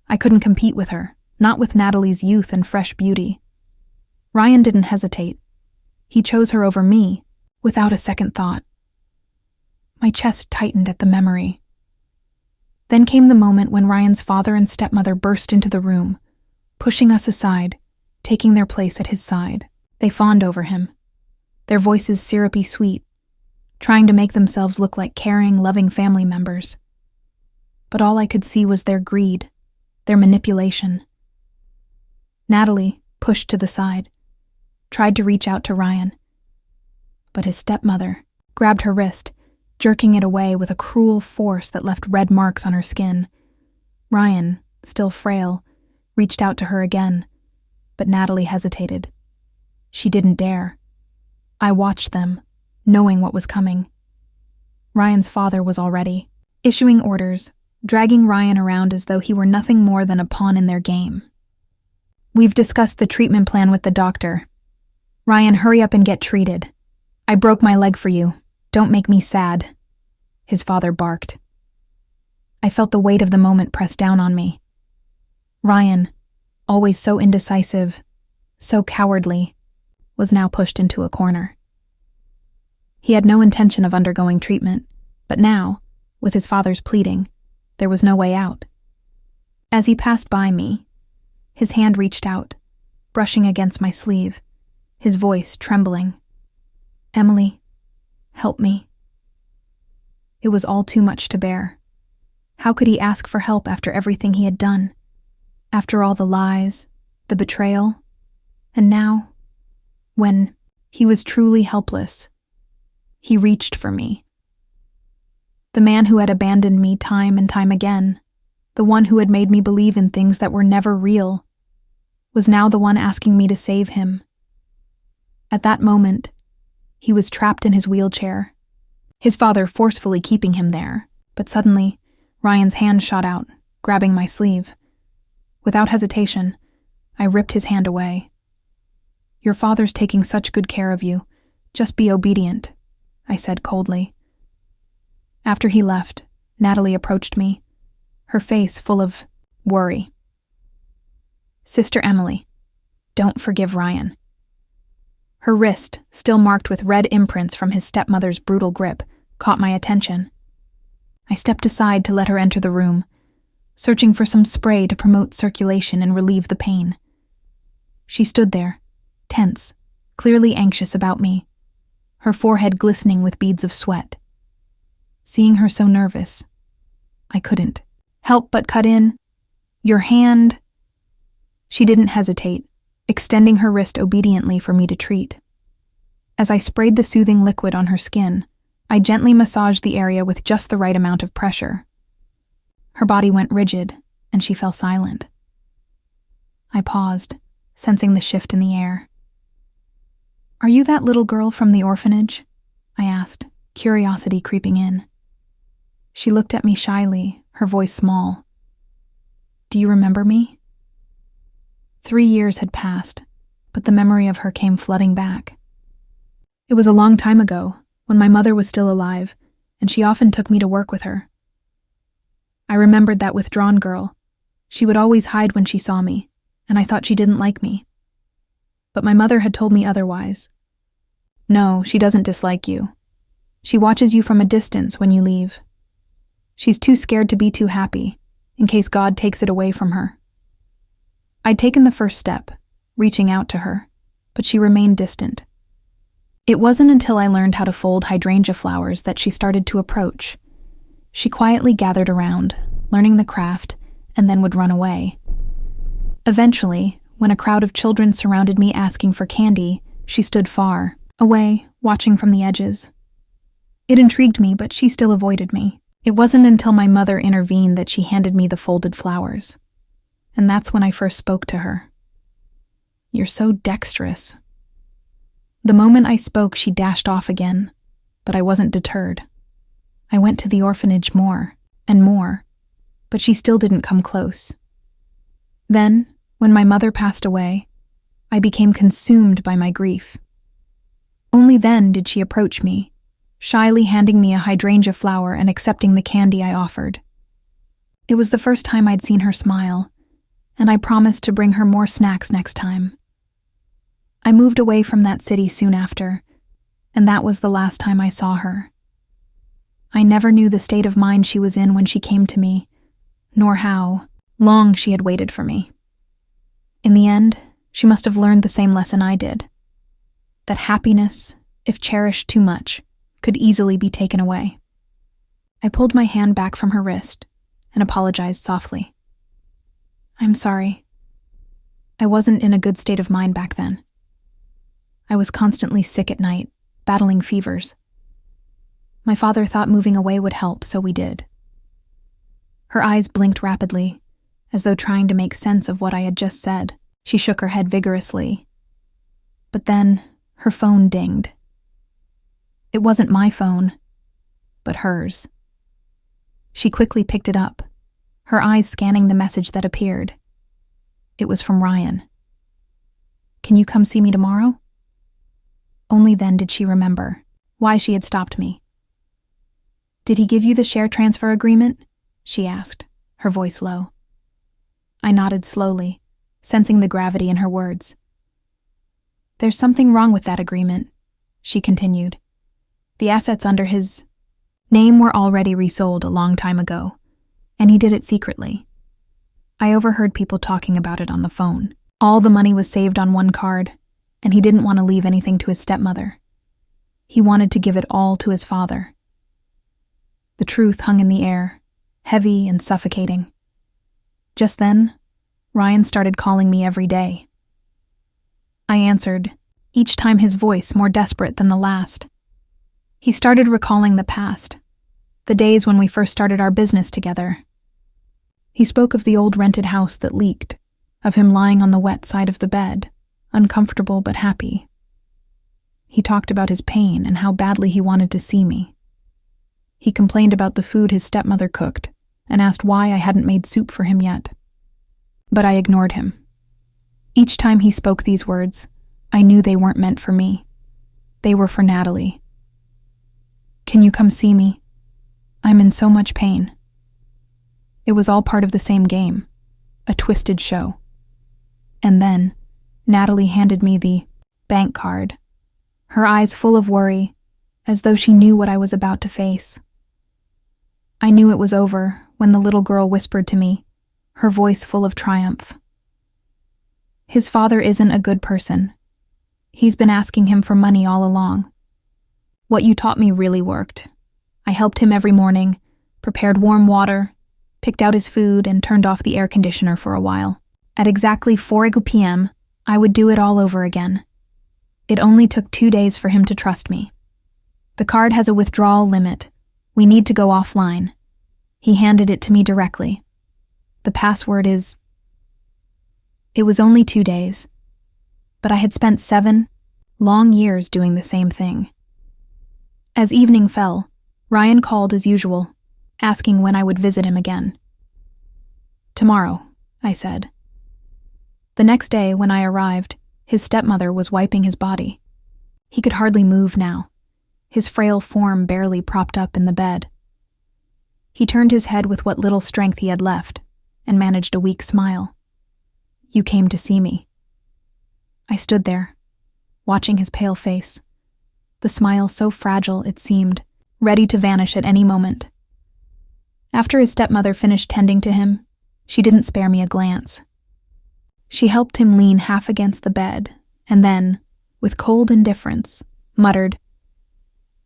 I couldn't compete with her, not with Natalie's youth and fresh beauty. Ryan didn't hesitate. He chose her over me, without a second thought. My chest tightened at the memory. Then came the moment when Ryan's father and stepmother burst into the room, pushing us aside, taking their place at his side. They fawned over him, their voices syrupy sweet, trying to make themselves look like caring, loving family members. But all I could see was their greed, their manipulation. Natalie, pushed to the side, tried to reach out to Ryan, but his stepmother grabbed her wrist, jerking it away with a cruel force that left red marks on her skin. Ryan, still frail, reached out to her again, but Natalie hesitated. She didn't dare. I watched them, knowing what was coming. Ryan's father was already issuing orders, dragging Ryan around as though he were nothing more than a pawn in their game. We've discussed the treatment plan with the doctor. Ryan, hurry up and get treated. I broke my leg for you. Don't make me sad, his father barked. I felt the weight of the moment press down on me. Ryan, always so indecisive, so cowardly, was now pushed into a corner. He had no intention of undergoing treatment, but now, with his father's pleading, there was no way out. As he passed by me, his hand reached out, brushing against my sleeve, his voice trembling. Emily, help me. It was all too much to bear. How could he ask for help after everything he had done? After all the lies, the betrayal, and now, when he was truly helpless, he reached for me. The man who had abandoned me time and time again, the one who had made me believe in things that were never real, was now the one asking me to save him. At that moment, he was trapped in his wheelchair, his father forcefully keeping him there, but suddenly, Ryan's hand shot out, grabbing my sleeve. Without hesitation, I ripped his hand away. Your father's taking such good care of you. Just be obedient, I said coldly. After he left, Natalie approached me, her face full of worry. Sister Emily, don't forgive Ryan. Her wrist, still marked with red imprints from his stepmother's brutal grip, caught my attention. I stepped aside to let her enter the room, searching for some spray to promote circulation and relieve the pain. She stood there, tense, clearly anxious about me, her forehead glistening with beads of sweat. Seeing her so nervous, I couldn't help but cut in. Your hand. She didn't hesitate, extending her wrist obediently for me to treat. As I sprayed the soothing liquid on her skin, I gently massaged the area with just the right amount of pressure. Her body went rigid, and she fell silent. I paused, sensing the shift in the air. "Are you that little girl from the orphanage?" I asked, curiosity creeping in. She looked at me shyly, her voice small. "Do you remember me?" 3 years had passed, but the memory of her came flooding back. It was a long time ago, when my mother was still alive, and she often took me to work with her. I remembered that withdrawn girl. She would always hide when she saw me, and I thought she didn't like me. But my mother had told me otherwise. "No, she doesn't dislike you. She watches you from a distance when you leave. She's too scared to be too happy, in case God takes it away from her." I'd taken the first step, reaching out to her, but she remained distant. It wasn't until I learned how to fold hydrangea flowers that she started to approach. She quietly gathered around, learning the craft, and then would run away. Eventually, when a crowd of children surrounded me asking for candy, she stood far, away, watching from the edges. It intrigued me, but she still avoided me. It wasn't until my mother intervened that she handed me the folded flowers. And that's when I first spoke to her. "You're so dexterous." The moment I spoke, she dashed off again, but I wasn't deterred. I went to the orphanage more and more, but she still didn't come close. Then, when my mother passed away, I became consumed by my grief. Only then did she approach me, shyly handing me a hydrangea flower and accepting the candy I offered. It was the first time I'd seen her smile, and I promised to bring her more snacks next time. I moved away from that city soon after, and that was the last time I saw her. I never knew the state of mind she was in when she came to me, nor how long she had waited for me. In the end, she must have learned the same lesson I did, that happiness, if cherished too much, could easily be taken away. I pulled my hand back from her wrist and apologized softly. "I'm sorry. I wasn't in a good state of mind back then. I was constantly sick at night, battling fevers. My father thought moving away would help, so we did." Her eyes blinked rapidly, as though trying to make sense of what I had just said. She shook her head vigorously. But then, her phone dinged. It wasn't my phone, but hers. She quickly picked it up, her eyes scanning the message that appeared. It was from Ryan. "Can you come see me tomorrow?" Only then did she remember why she had stopped me. "Did he give you the share transfer agreement?" she asked, her voice low. I nodded slowly, sensing the gravity in her words. "There's something wrong with that agreement," she continued. "The assets under his name were already resold a long time ago, and he did it secretly. I overheard people talking about it on the phone. All the money was saved on one card, and he didn't want to leave anything to his stepmother. He wanted to give it all to his father." The truth hung in the air, heavy and suffocating. Just then, Ryan started calling me every day. I answered, each time his voice more desperate than the last. He started recalling the past, the days when we first started our business together. He spoke of the old rented house that leaked, of him lying on the wet side of the bed, uncomfortable but happy. He talked about his pain and how badly he wanted to see me. He complained about the food his stepmother cooked and asked why I hadn't made soup for him yet. But I ignored him. Each time he spoke these words, I knew they weren't meant for me. They were for Natalie. "Can you come see me? I'm in so much pain." It was all part of the same game, a twisted show. And then, Natalie handed me the bank card, her eyes full of worry, as though she knew what I was about to face. I knew it was over when the little girl whispered to me, her voice full of triumph. "His father isn't a good person. He's been asking him for money all along. What you taught me really worked. I helped him every morning, prepared warm water, picked out his food, and turned off the air conditioner for a while. At exactly 4 p.m., I would do it all over again. It only took 2 days for him to trust me. The card has a withdrawal limit. We need to go offline." He handed it to me directly. "The password is..." It was only 2 days, but I had spent 7 Long years doing the same thing. As evening fell, Ryan called as usual, asking when I would visit him again. "Tomorrow," I said. The next day, when I arrived, his stepmother was wiping his body. He could hardly move now, his frail form barely propped up in the bed. He turned his head with what little strength he had left and managed a weak smile. "You came to see me." I stood there, watching his pale face, the smile so fragile it seemed, ready to vanish at any moment. After his stepmother finished tending to him, she didn't spare me a glance. She helped him lean half against the bed, and then, with cold indifference, muttered,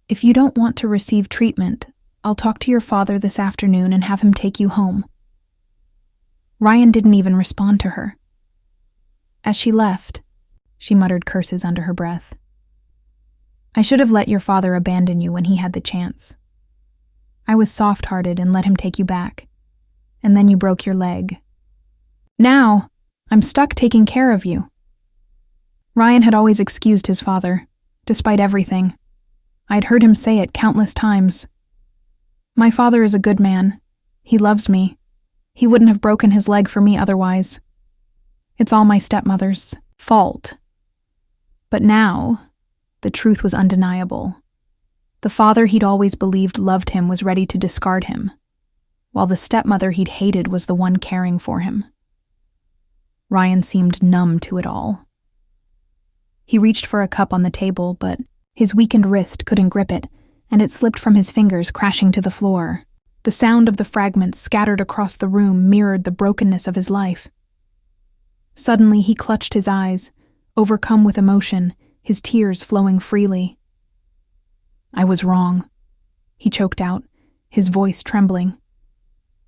"If you don't want to receive treatment, I'll talk to your father this afternoon and have him take you home." Ryan didn't even respond to her. As she left, she muttered curses under her breath. "I should have let your father abandon you when he had the chance. I was soft-hearted and let him take you back, and then you broke your leg. Now, I'm stuck taking care of you." Ryan had always excused his father, despite everything. I'd heard him say it countless times. "My father is a good man. He loves me. He wouldn't have broken his leg for me otherwise. It's all my stepmother's fault." But now, the truth was undeniable. The father he'd always believed loved him was ready to discard him, while the stepmother he'd hated was the one caring for him. Ryan seemed numb to it all. He reached for a cup on the table, but his weakened wrist couldn't grip it, and it slipped from his fingers, crashing to the floor. The sound of the fragments scattered across the room mirrored the brokenness of his life. Suddenly he clutched his eyes, overcome with emotion, his tears flowing freely. "I was wrong," he choked out, his voice trembling.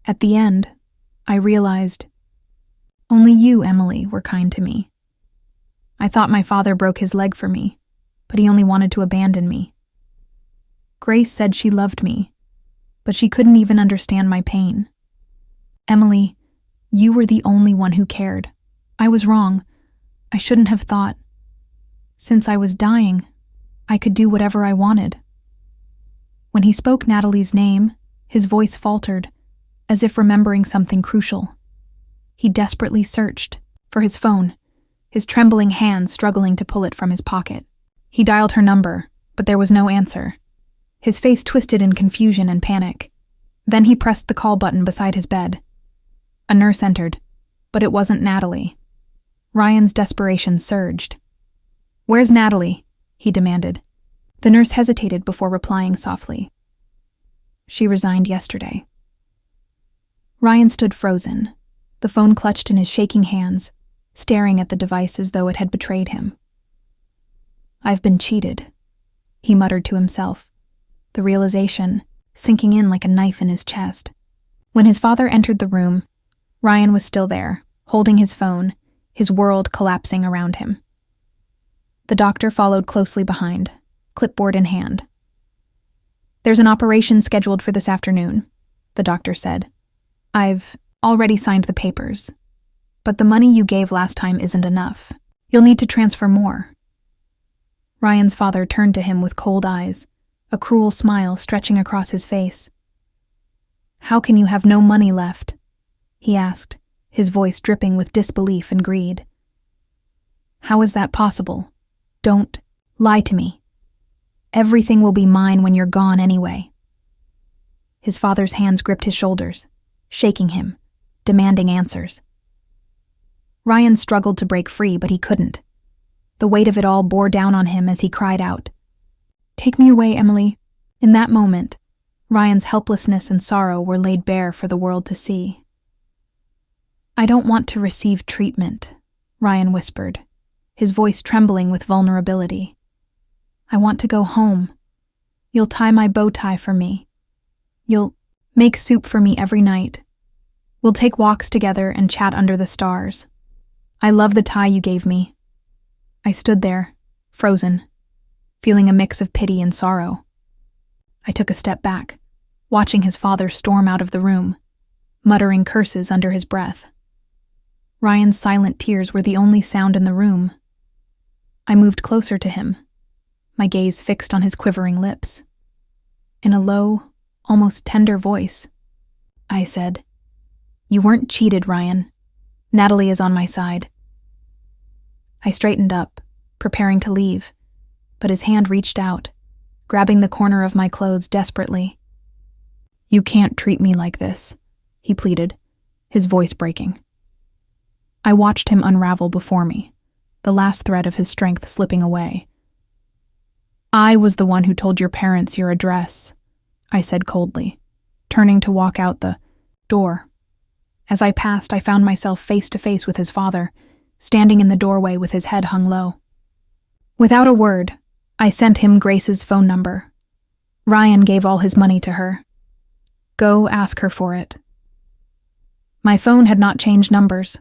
"At the end, I realized, only you, Emily, were kind to me. I thought my father broke his leg for me, but he only wanted to abandon me. Grace said she loved me, but she couldn't even understand my pain. Emily, you were the only one who cared. I was wrong. I shouldn't have thought. Since I was dying, I could do whatever I wanted." When he spoke Natalie's name, his voice faltered, as if remembering something crucial. He desperately searched for his phone, his trembling hands struggling to pull it from his pocket. He dialed her number, but there was no answer. His face twisted in confusion and panic. Then he pressed the call button beside his bed. A nurse entered, but it wasn't Natalie. Ryan's desperation surged. "Where's Natalie?" he demanded. The nurse hesitated before replying softly. "She resigned yesterday." Ryan stood frozen, the phone clutched in his shaking hands, staring at the device as though it had betrayed him. "I've been cheated," he muttered to himself, the realization sinking in like a knife in his chest. When his father entered the room, Ryan was still there, holding his phone, his world collapsing around him. The doctor followed closely behind, clipboard in hand. "There's an operation scheduled for this afternoon," the doctor said. "I've already signed the papers, but the money you gave last time isn't enough. You'll need to transfer more." Ryan's father turned to him with cold eyes, a cruel smile stretching across his face. "How can you have no money left?" he asked, his voice dripping with disbelief and greed. "How is that possible? Don't lie to me. Everything will be mine when you're gone anyway." His father's hands gripped his shoulders, shaking him, demanding answers. Ryan struggled to break free, but he couldn't. The weight of it all bore down on him as he cried out, "Take me away, Emily." In that moment, Ryan's helplessness and sorrow were laid bare for the world to see. "I don't want to receive treatment," Ryan whispered, his voice trembling with vulnerability. "I want to go home. You'll tie my bow tie for me. You'll make soup for me every night. We'll take walks together and chat under the stars. I love the tie you gave me." I stood there, frozen, feeling a mix of pity and sorrow. I took a step back, watching his father storm out of the room, muttering curses under his breath. Ryan's silent tears were the only sound in the room. I moved closer to him, my gaze fixed on his quivering lips. In a low, almost tender voice, I said, "You weren't cheated, Ryan. Natalie is on my side." I straightened up, preparing to leave, but his hand reached out, grabbing the corner of my clothes desperately. "You can't treat me like this," he pleaded, his voice breaking. I watched him unravel before me, the last thread of his strength slipping away. "I was the one who told your parents your address," I said coldly, turning to walk out the door. As I passed, I found myself face to face with his father, standing in the doorway with his head hung low. Without a word, I sent him Grace's phone number. Ryan gave all his money to her. Go ask her for it. My phone had not changed numbers,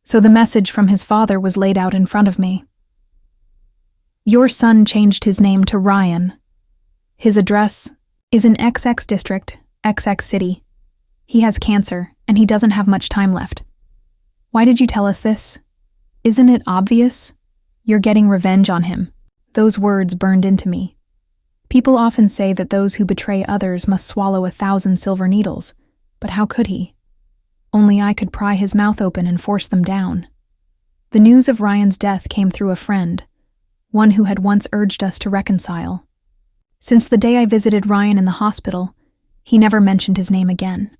so the message from his father was laid out in front of me. Your son changed his name to Ryan. His address is in XX district, XX city. He has cancer, and he doesn't have much time left. Why did you tell us this? Isn't it obvious? You're getting revenge on him. Those words burned into me. People often say that those who betray others must swallow 1,000 silver needles, but how could he? Only I could pry his mouth open and force them down. The news of Ryan's death came through a friend, one who had once urged us to reconcile. Since the day I visited Ryan in the hospital, he never mentioned his name again.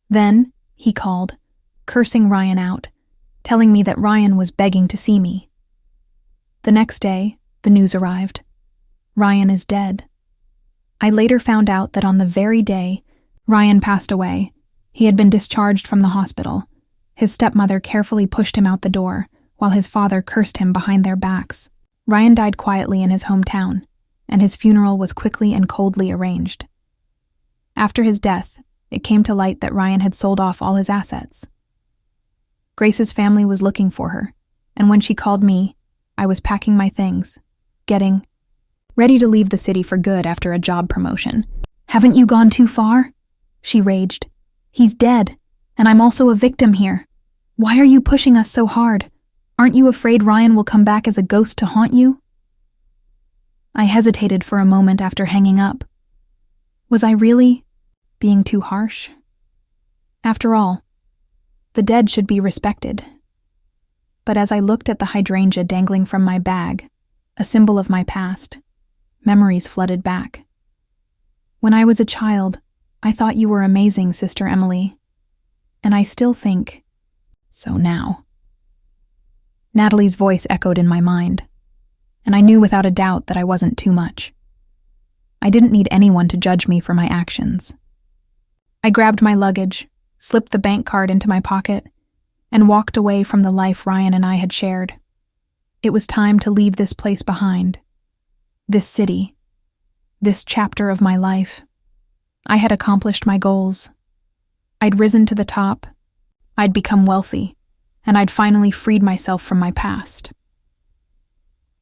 Then, he called, cursing Ryan out, telling me that Ryan was begging to see me. The next day, the news arrived. Ryan is dead. I later found out that on the very day Ryan passed away, he had been discharged from the hospital. His stepmother carefully pushed him out the door, while his father cursed him behind their backs. Ryan died quietly in his hometown, and his funeral was quickly and coldly arranged. After his death, it came to light that Ryan had sold off all his assets. Grace's family was looking for her, and when she called me, I was packing my things, getting ready to leave the city for good after a job promotion. "Haven't you gone too far?" she raged. "He's dead, and I'm also a victim here. Why are you pushing us so hard? Aren't you afraid Ryan will come back as a ghost to haunt you?" I hesitated for a moment after hanging up. Was I really being too harsh? After all, the dead should be respected. But as I looked at the hydrangea dangling from my bag, a symbol of my past, memories flooded back. When I was a child, I thought you were amazing, Sister Emily. And I still think so now. Natalie's voice echoed in my mind, and I knew without a doubt that I wasn't too much. I didn't need anyone to judge me for my actions. I grabbed my luggage, slipped the bank card into my pocket, and walked away from the life Ryan and I had shared. It was time to leave this place behind. This city. This chapter of my life. I had accomplished my goals. I'd risen to the top. I'd become wealthy, and I'd finally freed myself from my past.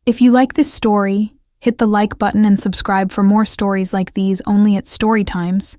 If you like this story, hit the like button and subscribe for more stories like these only at StoryTimes.